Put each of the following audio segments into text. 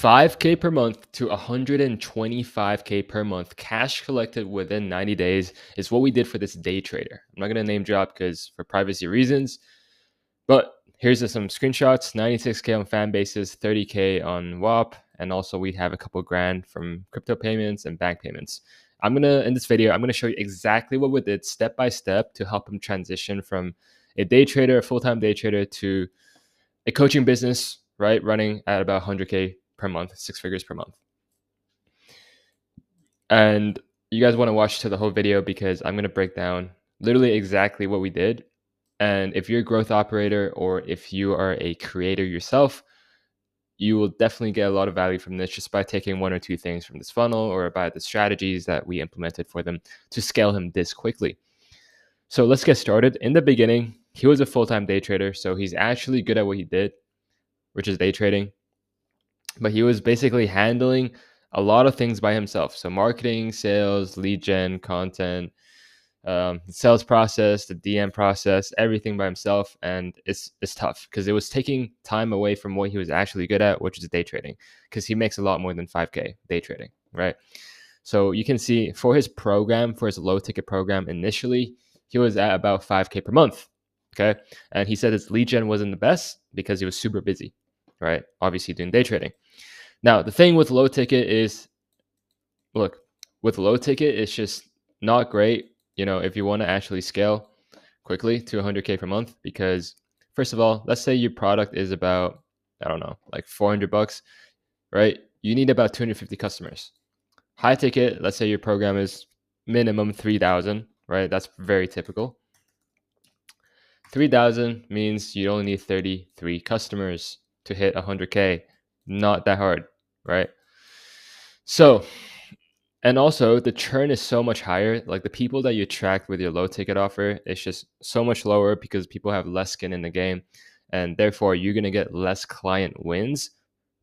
5K per month to 125K per month cash collected within 90 days is what we did for this day trader. I'm not going to name drop because for privacy reasons, but here's some screenshots: 96K on fan bases, 30K on WAP, and also we have a couple grand from crypto payments and bank payments. In this video, I'm going to show you exactly what we did step by step to help him transition from a day trader, a full-time day trader, to a coaching business, right? Running at about 100K per month, 6 figures per month. And you guys want to watch to the whole video because I'm going to break down literally exactly what we did. And if you're a growth operator or if you are a creator yourself, you will definitely get a lot of value from this just by taking one or two things from this funnel or by the strategies that we implemented for them to scale him this quickly. So let's get started. In the beginning, he was a full-time day trader, so he's actually good at what he did, which is day trading. But he was basically handling a lot of things by himself. So marketing, sales, lead gen, content, sales process, the DM process, everything by himself. And it's tough because it was taking time away from what he was actually good at, which is day trading, because he makes a lot more than 5K day trading, right? So you can see for his program, for his low ticket program, initially, he was at about 5K per month. Okay. And he said his lead gen wasn't the best because he was super busy, right? Obviously doing day trading. Now, the thing with low ticket is, look, with low ticket, it's just not great, if you want to actually scale quickly to 100K per month, because first of all, let's say your product is about, I don't know, like $400, right? You need about 250 customers. High ticket, let's say your program is minimum 3,000, right? That's very typical. 3,000 means you only need 33 customers to hit 100K. Not that hard, right? So, and also the churn is so much higher. Like the people that you attract with your low ticket offer, it's just so much lower because people have less skin in the game. And therefore you're going to get less client wins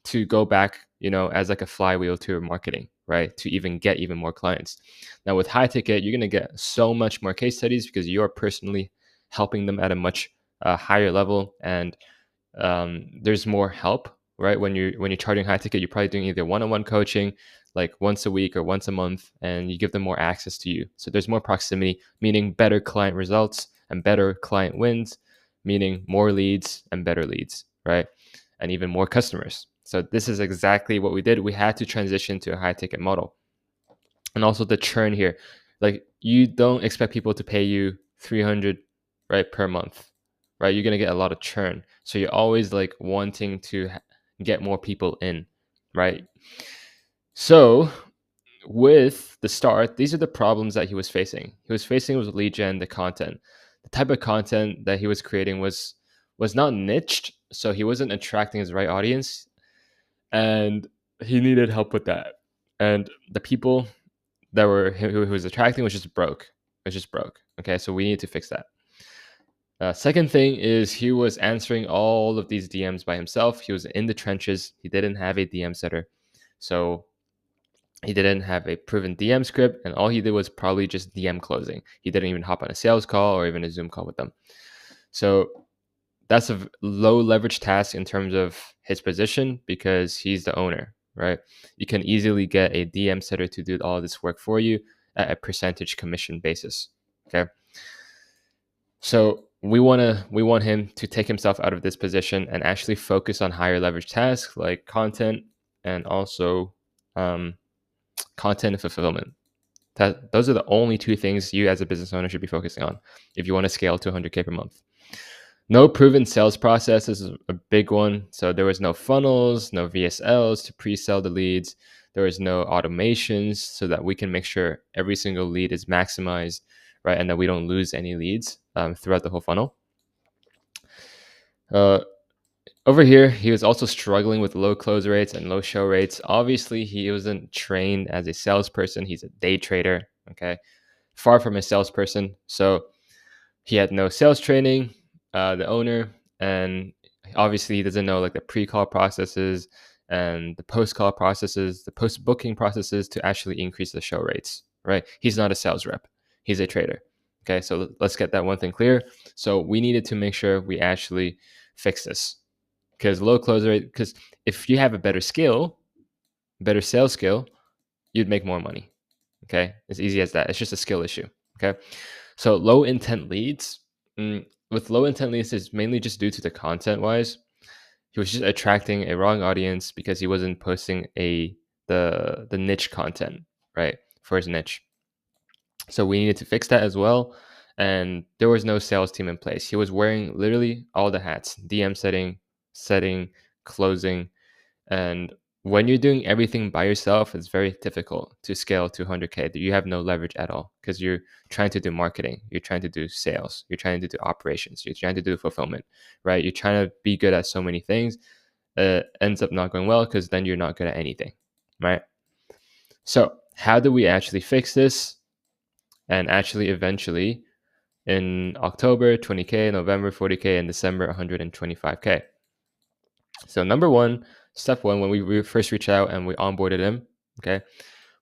to go back, as like a flywheel to your marketing, right? To even get even more clients. Now with high ticket, you're going to get so much more case studies because you're personally helping them at a much higher level. And there's more help, right? When you're charging high ticket, you're probably doing either one-on-one coaching, like once a week or once a month, and you give them more access to you. So there's more proximity, meaning better client results and better client wins, meaning more leads and better leads, right? And even more customers. So this is exactly what we did. We had to transition to a high ticket model. And also the churn here, like you don't expect people to pay you 300, right, per month, right? You're going to get a lot of churn. So you're always like wanting to get more people in, right? So with the start, these are the problems that he was facing. He was facing with lead gen, the content. The type of content that he was creating was not niched, so he wasn't attracting his right audience, and he needed help with that. And the people that were who was attracting was just broke. Okay, so we need to fix that. Second thing is he was answering all of these DMs by himself. He was in the trenches. He didn't have a DM setter, so he didn't have a proven DM script, and all he did was probably just DM closing. He didn't even hop on a sales call or even a Zoom call with them. So that's a low leverage task in terms of his position because he's the owner, right? You can easily get a DM setter to do all this work for you at a percentage commission basis. Okay. So we want him to take himself out of this position and actually focus on higher leverage tasks like content and also content and fulfillment. Those are the only two things you as a business owner should be focusing on if you want to scale to 100K per month. No proven sales process is a big one. So there was no funnels, no VSLs to pre-sell the leads. There was no automations so that we can make sure every single lead is maximized, right? And that we don't lose any leads throughout the whole funnel. Over here, he was also struggling with low close rates and low show rates. Obviously, he wasn't trained as a salesperson. He's a day trader, okay? Far from a salesperson. So he had no sales training, the owner, and obviously he doesn't know like the pre-call processes and the post-call processes, the post-booking processes to actually increase the show rates, right? He's not a sales rep. He's a trader. Okay, so let's get that one thing clear. So we needed to make sure we actually fix this because low close rate, because if you have a better skill, better sales skill, you'd make more money. Okay, as easy as that. It's just a skill issue. Okay, so low intent leads. With low intent leads, it's mainly just due to the content wise. He was just attracting a wrong audience because he wasn't posting the niche content, right, for his niche. So we needed to fix that as well. And there was no sales team in place. He was wearing literally all the hats: DM setting, closing. And when you're doing everything by yourself, it's very difficult to scale to 100K. You have no leverage at all because you're trying to do marketing, you're trying to do sales, you're trying to do operations, you're trying to do fulfillment, right? You're trying to be good at so many things. Ends up not going well because then you're not good at anything, right? So how do we actually fix this? And actually, eventually, in October, 20K, November, 40K, and December, 125K. So step one, when we first reached out and we onboarded him, okay,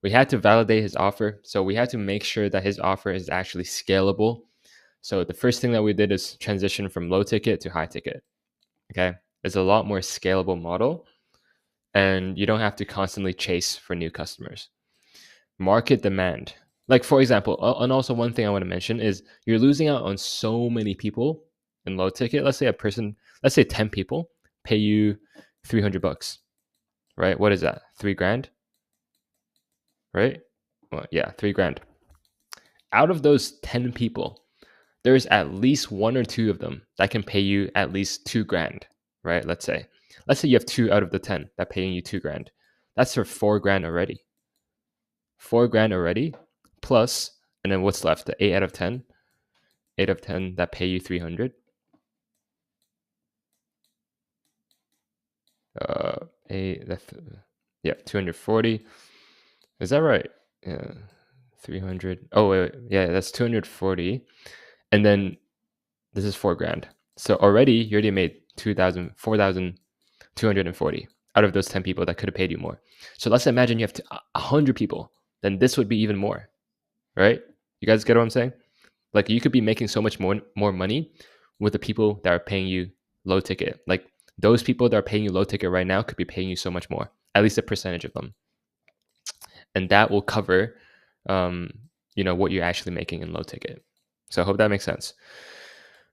we had to validate his offer. So we had to make sure that his offer is actually scalable. So the first thing that we did is transition from low ticket to high ticket. Okay, it's a lot more scalable model, and you don't have to constantly chase for new customers. Market demand. Like, for example, and also one thing I want to mention is you're losing out on so many people in low ticket. Let's say 10 people pay you $300, right? What is that? $3,000, right? Well, yeah, $3,000. Out of those 10 people, there's at least one or two of them that can pay you at least $2,000, right? Let's say you have 2 out of the 10 that paying you $2,000. That's for $4,000 already. $4,000 already, plus, and then what's left? The 8 out of 10. 8 of 10 that pay you 300. Yeah, 240. Is that right? Yeah, 300. Oh wait, yeah, that's 240. And then this is $4,000. So already you already made 4,240 out of those 10 people that could have paid you more. So let's imagine you have 100 people, then this would be even more, right? You guys get what I'm saying? Like, you could be making so much more money with the people that are paying you low ticket. Like, those people that are paying you low ticket right now could be paying you so much more, at least a percentage of them. And that will cover, what you're actually making in low ticket. So I hope that makes sense.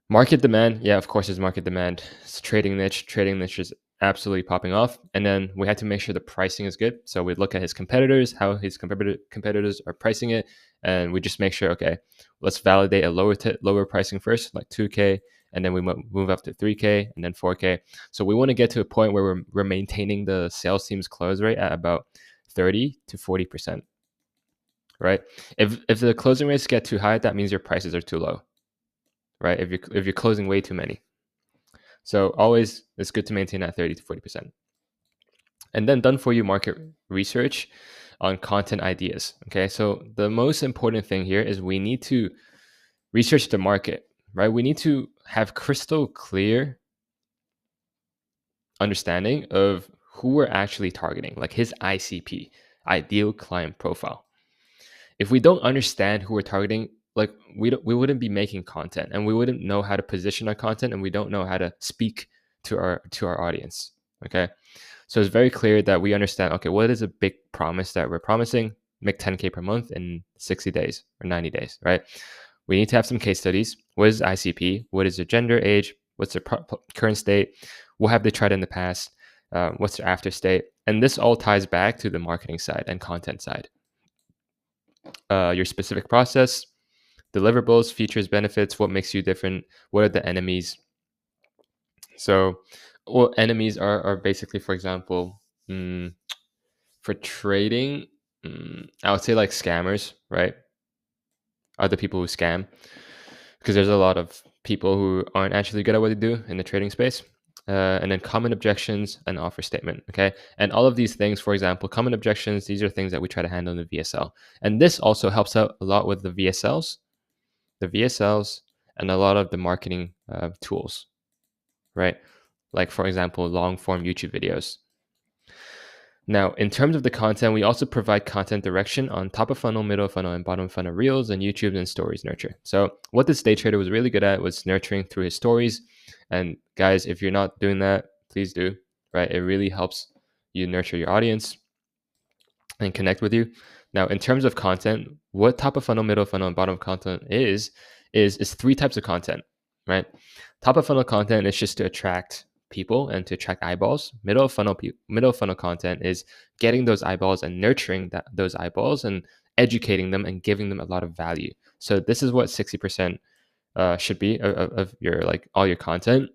Market demand, yeah, of course, is market demand. It's trading niche. Trading niche is absolutely popping off. And then we had to make sure the pricing is good. So we look at his competitors, how his competitors are pricing it, and we just make sure, okay, let's validate a lower pricing first, like 2K, and then we move up to 3K and then 4K. So we want to get to a point where we're maintaining the sales team's close rate at about 30 to 40%, right? If the closing rates get too high, that means your prices are too low, right? If you're closing way too many. So always, it's good to maintain that 30 to 40%. And then done for you market research on content ideas. Okay, so the most important thing here is we need to research the market, right? We need to have crystal clear understanding of who we're actually targeting, like his ICP, ideal client profile. If we don't understand who we're targeting, like we wouldn't be making content, and we wouldn't know how to position our content, and we don't know how to speak to our audience. Okay, so it's very clear that we understand, okay, what is a big promise that we're promising? Make 10K per month in 60 days or 90 days, right? We need to have some case studies. What is ICP? What is their gender, age? What's their current state? What have they tried in the past? What's their after state? And this all ties back to the marketing side and content side. Your specific process, deliverables, features, benefits, what makes you different, what are the enemies. So, well, enemies are basically, for example, for trading, I would say like scammers, right? Other people who scam, because there's a lot of people who aren't actually good at what they do in the trading space. And then common objections and offer statement. Okay. And all of these things, for example, common objections, these are things that we try to handle in the VSL. And this also helps out a lot with the VSLs, and a lot of the marketing tools, right? Like, for example, long form YouTube videos. Now, in terms of the content, we also provide content direction on top of funnel, middle of funnel, and bottom of funnel reels and YouTube and stories nurture. So what this day trader was really good at was nurturing through his stories. And guys, if you're not doing that, please do, right? It really helps you nurture your audience. and connect with you. Now, in terms of content, what top of funnel, middle of funnel, and bottom of content is three types of content, right? Top of funnel content is just to attract people and to attract eyeballs. Middle of funnel content is getting those eyeballs and nurturing those eyeballs and educating them and giving them a lot of value. So this is what 60% should be of your like all your content,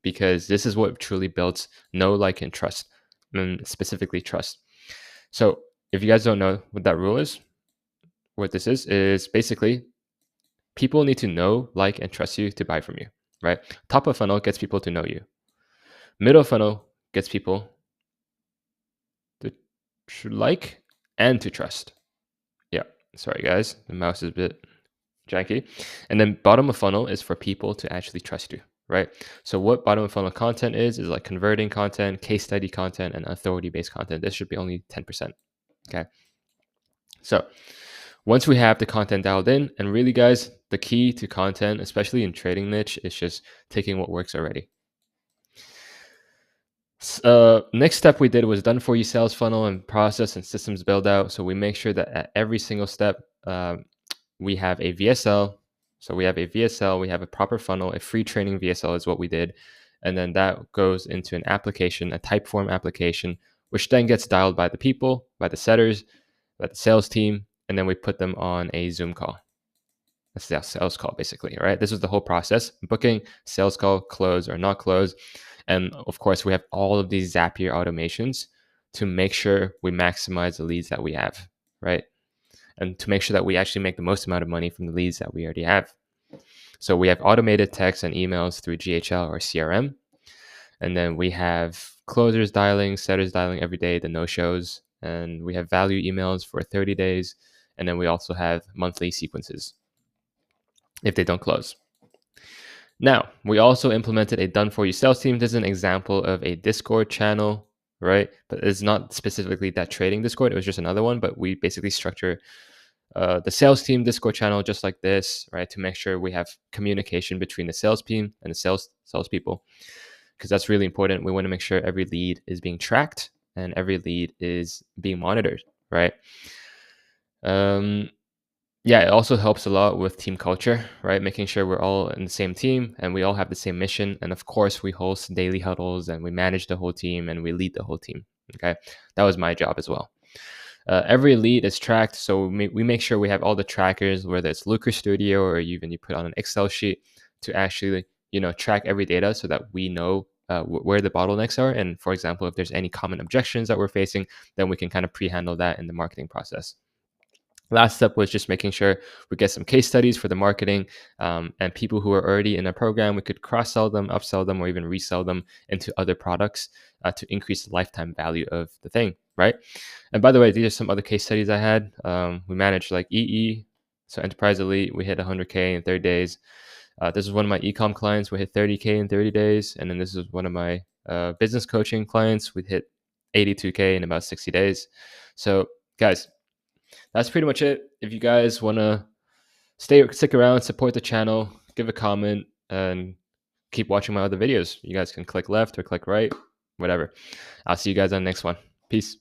because this is what truly builds know, like, and trust, and specifically trust. So if you guys don't know what that rule is, what this is basically people need to know, like, and trust you to buy from you, right? Top of funnel gets people to know you. Middle funnel gets people to like and to trust. Yeah, sorry guys, the mouse is a bit janky. And then bottom of funnel is for people to actually trust you, right? So what bottom of funnel content is like converting content, case study content, and authority-based content. This should be only 10%. Okay. So once we have the content dialed in, and really guys, the key to content, especially in trading niche, is just taking what works already. Next step we did was done for you sales funnel and process and systems build out. So we make sure that at every single step, we have a VSL. So we have a VSL, we have a proper funnel, a free training VSL is what we did. And then that goes into an application, a Typeform application, which then gets dialed by the people, by the setters, by the sales team, and then we put them on a Zoom call. That's the sales call, basically, right? This is the whole process: booking, sales call, close or not close. And of course, we have all of these Zapier automations to make sure we maximize the leads that we have, right? And to make sure that we actually make the most amount of money from the leads that we already have. So we have automated texts and emails through GHL or CRM. And then we have closers dialing, setters dialing every day, the no-shows. And we have value emails for 30 days. And then we also have monthly sequences if they don't close. Now, we also implemented a done-for-you sales team. This is an example of a Discord channel, right? But it's not specifically that trading Discord. It was just another one, but we basically structure the sales team Discord channel just like this, right? To make sure we have communication between the sales team and the salespeople, because that's really important. We want to make sure every lead is being tracked and every lead is being monitored, right? Yeah, it also helps a lot with team culture, right? Making sure we're all in the same team and we all have the same mission. And of course, we host daily huddles and we manage the whole team and we lead the whole team. Okay, that was my job as well. Every lead is tracked, so we make sure we have all the trackers, whether it's Looker Studio or even you put on an Excel sheet to actually track every data so that we know where the bottlenecks are. And for example, if there's any common objections that we're facing, then we can kind of pre-handle that in the marketing process. Last step was just making sure we get some case studies for the marketing, and people who are already in a program, we could cross-sell them, upsell them, or even resell them into other products to increase the lifetime value of the thing, right? And by the way, these are some other case studies I had. We managed like EE, so Enterprise Elite, we hit 100K in 30 days. This is one of my ecom clients, we hit 30K in 30 days. And then this is one of my business coaching clients, we hit 82K in about 60 days. So guys, that's pretty much it. If you guys want to stick around, support the channel, give a comment, and keep watching my other videos. You guys can click left or click right, whatever. I'll see you guys on the next one. Peace.